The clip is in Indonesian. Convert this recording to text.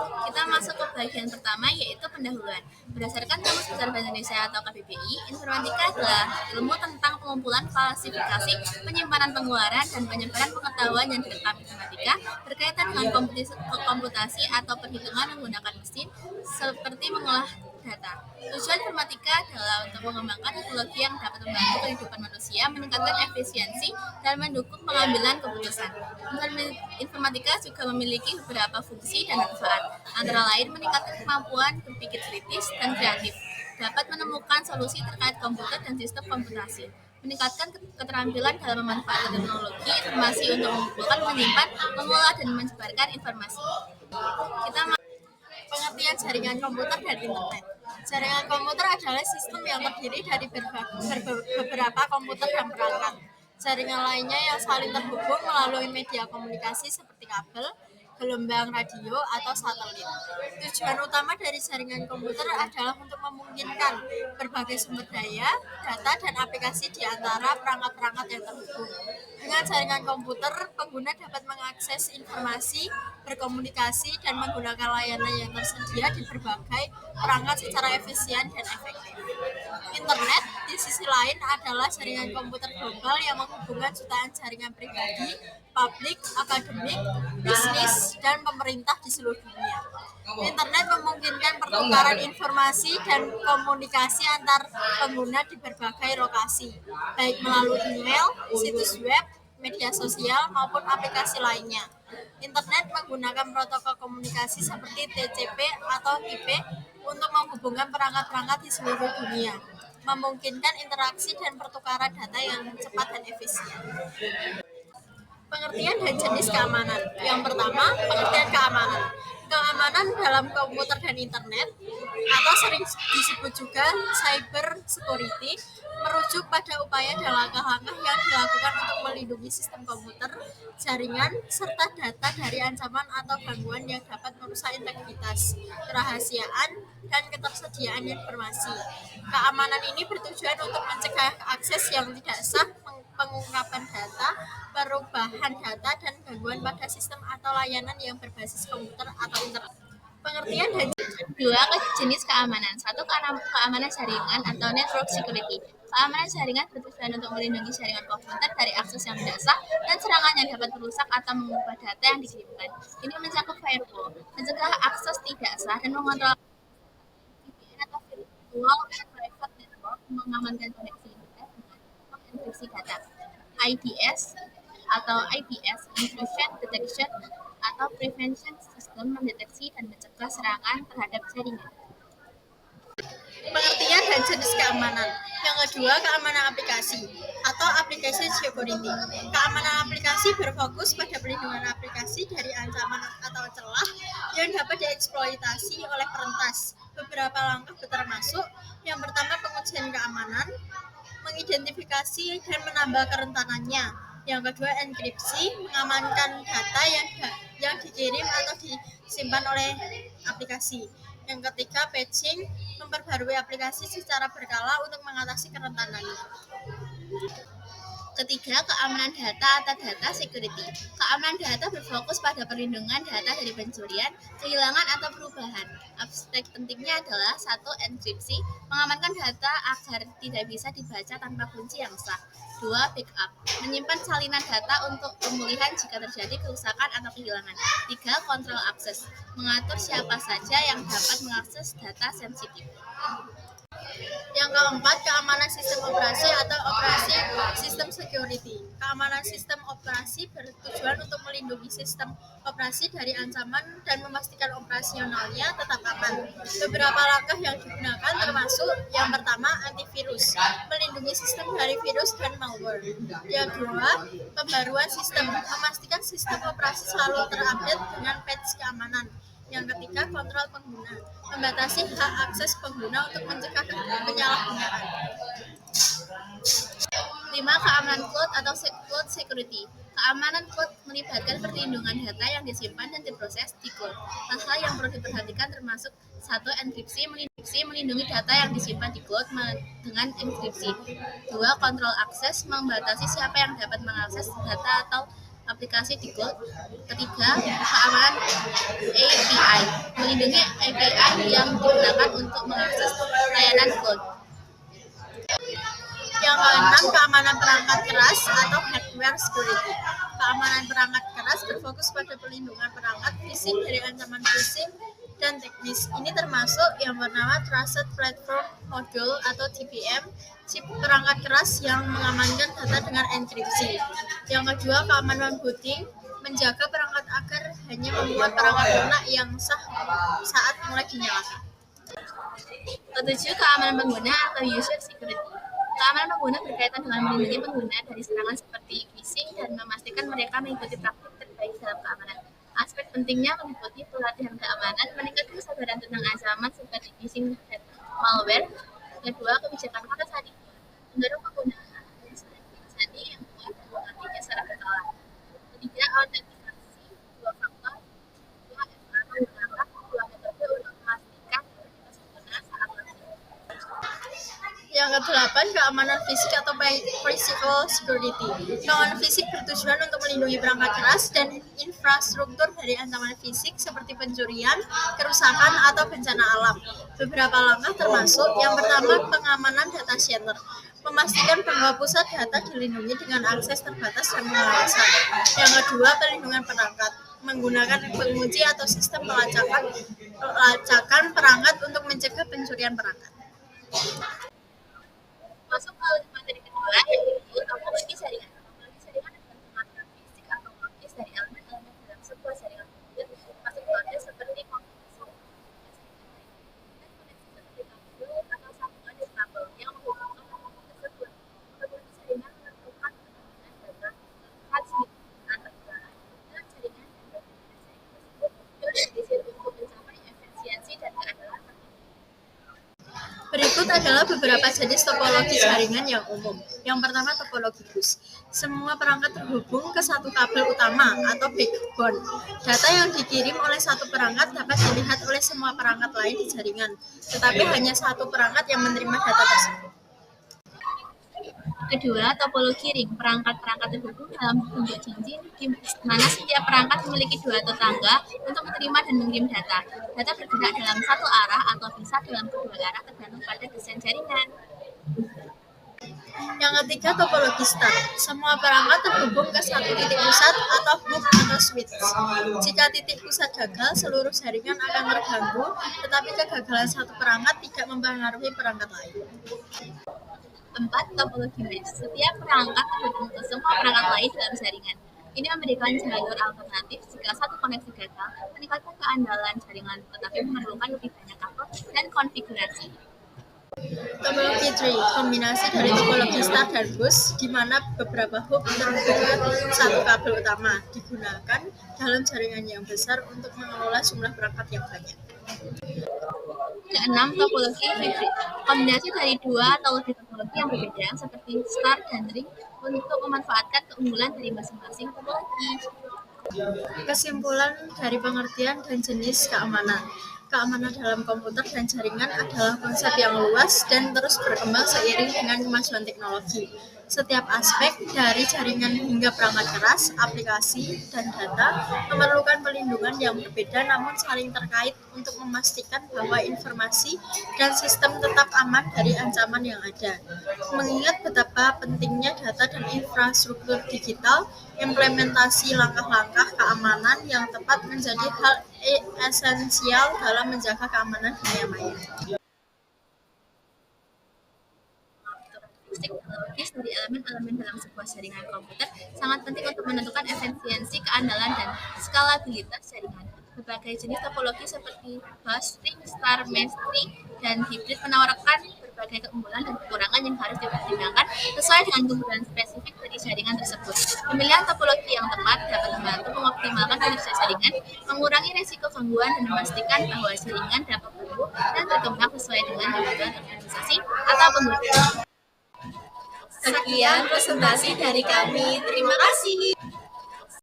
Kita masuk ke bagian pertama, yaitu pendahuluan. Berdasarkan Kamus Besar Bahasa Indonesia atau KBBI, informatika adalah ilmu tentang pengumpulan, klasifikasi, penyimpanan, pengeluaran, dan penyebaran pengetahuan yang direkam informatika berkaitan dengan komputasi atau perhitungan menggunakan mesin, seperti mengolah data. Tujuan informatika adalah untuk mengembangkan teknologi yang dapat membantu kehidupan manusia, meningkatkan efisiensi, dan mendukung pengambilan keputusan. Informatika juga memiliki beberapa fungsi dan manfaat, antara lain meningkatkan kemampuan berpikir kritis dan kreatif, dapat menemukan solusi terkait komputer dan sistem komputasi, meningkatkan keterampilan dalam memanfaatkan teknologi informasi untuk mengumpulkan, menyimpan, mengolah, dan menyebarkan informasi. Pengertian jaringan komputer dan internet. Jaringan komputer adalah sistem yang terdiri dari beberapa komputer dan perangkat. Jaringan lainnya yang saling terhubung melalui media komunikasi seperti kabel, gelombang radio, atau satelit. Tujuan utama dari jaringan komputer adalah untuk memungkinkan berbagai sumber daya, data, dan aplikasi di antara perangkat-perangkat yang terhubung. Dengan jaringan komputer, pengguna dapat mengakses informasi, berkomunikasi, dan menggunakan layanan yang tersedia di berbagai perangkat secara efisien dan efektif. Internet, di sisi lain, adalah jaringan komputer global yang menghubungkan jutaan jaringan pribadi, publik, akademik, bisnis, dan pemerintah di seluruh dunia. Internet memungkinkan pertukaran informasi dan komunikasi antar pengguna di berbagai lokasi, baik melalui email, situs web, media sosial, maupun aplikasi lainnya. Internet menggunakan protokol komunikasi seperti TCP atau IP untuk menghubungkan perangkat-perangkat di seluruh dunia, memungkinkan interaksi dan pertukaran data yang cepat dan efisien. Pengertian dan jenis keamanan. Yang pertama, pengertian keamanan. Keamanan dalam komputer dan internet, atau sering disebut juga cyber security, merujuk pada upaya dan langkah-langkah yang dilakukan untuk melindungi sistem komputer, jaringan, serta data dari ancaman atau gangguan yang dapat merusak integritas, kerahasiaan, dan ketersediaan informasi. Keamanan ini bertujuan untuk mencegah akses yang tidak sah, pengungkapan data, perubahan data, dan gangguan pada sistem atau layanan yang berbasis komputer atau internet. Pengertian dan dua jenis keamanan. Satu, keamanan jaringan atau network security. Keamanan jaringan bertujuan untuk melindungi jaringan komputer dari akses yang tidak sah dan serangan yang dapat merusak atau mengubah data yang dikirimkan. Ini mencakup firewall, mencegah akses tidak sah dan mengontrol VPN atau virtual private network, mengamankan koneksi internet dengan mengenkripsi data. IDS atau IPS, Intrusion Detection atau Prevention System, mendeteksi dan mencegah serangan terhadap jaringan. Pengertian dan jenis keamanan. Yang kedua, keamanan aplikasi atau application security. Keamanan aplikasi berfokus pada perlindungan aplikasi dari ancaman atau celah yang dapat dieksploitasi oleh perentas. Beberapa langkah termasuk: yang pertama, pengujian keamanan, mengidentifikasi dan menambah kerentanannya. Yang kedua, enkripsi, mengamankan data yang dikirim atau disimpan oleh aplikasi. Yang ketiga, patching, memperbarui aplikasi secara berkala untuk mengatasi kerentanannya. Ketiga, keamanan data atau data security. Keamanan data berfokus pada perlindungan data dari pencurian, kehilangan, atau perubahan. Aspek pentingnya adalah: satu, enkripsi, mengamankan data agar tidak bisa dibaca tanpa kunci yang sah. Dua, backup, menyimpan salinan data untuk pemulihan jika terjadi kerusakan atau kehilangan. Tiga, kontrol akses, mengatur siapa saja yang dapat mengakses data sensitif. Yang keempat, keamanan sistem operasi atau operasi sistem security. Keamanan sistem operasi bertujuan untuk melindungi sistem operasi dari ancaman dan memastikan operasionalnya tetap aman. Beberapa langkah yang digunakan termasuk: yang pertama, antivirus, melindungi sistem dari virus dan malware. Yang kedua, pembaruan sistem, memastikan sistem operasi selalu terupdate dengan patch keamanan. Yang ketiga, kontrol pengguna, membatasi hak akses pengguna untuk mencegah penyalahgunaan. 5. Keamanan cloud atau cloud security. Keamanan cloud melibatkan perlindungan data yang disimpan dan diproses di cloud. Hal-hal yang perlu diperhatikan termasuk: 1. Enkripsi, melindungi data yang disimpan di cloud dengan enkripsi. 2. Kontrol akses, membatasi siapa yang dapat mengakses data atau aplikasi di cloud. Ketiga, keamanan API, melindungi API yang digunakan untuk mengakses layanan cloud. Yang keenam, keamanan perangkat keras atau hardware security. Keamanan perangkat keras berfokus pada pelindungan perangkat fisik dari ancaman fisik dan teknis. Ini termasuk yang bernama Trusted Platform Module atau TPM, chip perangkat keras yang mengamankan data dengan enkripsi. Yang kedua, keamanan booting, menjaga perangkat agar hanya membuat perangkat lunak yang sah saat mulai dinyalakan. Ketujuh, keamanan pengguna atau user security. Keamanan pengguna berkaitan dengan melindungi pengguna dari serangan seperti phishing dan memastikan mereka mengikuti praktik terbaik dalam keamanan. Aspek pentingnya meliputi pelatihan keamanan, meningkatkan kesadaran tentang ancaman seperti phishing dan malware. Kedua, kebijakan mata sandi, mendorong penggunaan sandi yang kuat dan mengertinya secara berkala. Ketiga, autentikasi dua faktor, menggunakan dua metode untuk memastikan identitas pengguna saat login. Yang kedelapan, keamanan fisik atau physical security. Keamanan fisik bertujuan untuk melindungi perangkat keras dan infrastruktur dari ancaman fisik seperti pencurian, kerusakan, atau bencana alam. Beberapa langkah termasuk yang pertama, pengamanan data center. Memastikan bahwa pusat data dilindungi dengan akses terbatas dan pengawasan. Yang kedua, pelindungan perangkat. Menggunakan pengunci atau sistem pelacakan perangkat untuk mencegah pencurian perangkat. Masuk ke materi kedua, yaitu topologi jaringan. Topologi jaringan adalah pengertian fisik atau logis dari elemen-elemen dalam sebuah jaringan komputer, termasuk proses seperti komunikasi dan koneksi seperti kabel atau sambungan dan kabel yang menghubungkan komputer tersebut. Topologi jaringan menentukan keamanan data transmisi antar jaringan dan jaringan dan bagaimana jaringan tersebut diorganisir untuk mencapai efisiensi dan keandalan tertinggi. Berikut adalah beberapa jenis topologi jaringan yang umum. Yang pertama, topologi bus. Semua perangkat terhubung ke satu kabel utama atau backbone. Data yang dikirim oleh satu perangkat dapat dilihat oleh semua perangkat lain di jaringan, tetapi hanya satu perangkat yang menerima data tersebut. Kedua, topologi ring. Perangkat-perangkat terhubung dalam bentuk cincin, di mana setiap perangkat memiliki dua tetangga untuk menerima dan mengirim data. Data bergerak dalam satu arah atau bisa dalam kedua arah tergantung pada desain jaringan. Yang ketiga, topologi star. Semua perangkat terhubung ke satu titik pusat atau hub atau switch. Jika titik pusat gagal, seluruh jaringan akan terganggu, tetapi kegagalan satu perangkat tidak mempengaruhi perangkat lain. 4. Topologi mesh. Setiap perangkat terhubung ke semua perangkat lain dalam jaringan. Ini memberikan jalur alternatif jika satu koneksi gagal, meningkatkan keandalan jaringan, tetapi memerlukan lebih banyak kabel dan konfigurasi. Topologi tree, kombinasi dari topologi star dan bus, di mana beberapa hub terhubung ke satu kabel utama, digunakan dalam jaringan yang besar untuk mengelola jumlah perangkat yang banyak. Keenam, topologi hybrid. Kombinasi dari dua atau lebih topologi yang berbeda, seperti star dan ring, untuk memanfaatkan keunggulan dari masing-masing topologi. Kesimpulan dari pengertian dan jenis keamanan. Keamanan dalam komputer dan jaringan adalah konsep yang luas dan terus berkembang seiring dengan kemajuan teknologi. Setiap aspek, dari jaringan hingga perangkat keras, aplikasi, dan data, memerlukan pelindungan yang berbeda namun saling terkait untuk memastikan bahwa informasi dan sistem tetap aman dari ancaman yang ada. Mengingat betapa pentingnya data dan infrastruktur digital, implementasi langkah-langkah keamanan yang tepat menjadi hal esensial dalam menjaga keamanan dunia maya. Teknologis dari elemen-elemen dalam sebuah jaringan komputer sangat penting untuk menentukan efisiensi, keandalan, dan skalabilitas jaringan. Berbagai jenis topologi seperti bus, ring, star, mesh, ring, dan hybrid menawarkan berbagai keunggulan dan kekurangan yang harus dipertimbangkan sesuai dengan kebutuhan spesifik dari jaringan tersebut. Pemilihan topologi yang tepat dapat membantu mengoptimalkan kinerja jaringan, mengurangi risiko gangguan, dan memastikan bahwa jaringan dapat tumbuh dan berkembang sesuai dengan kebutuhan organisasi atau pengguna. Sekian presentasi dari kami. Terima kasih.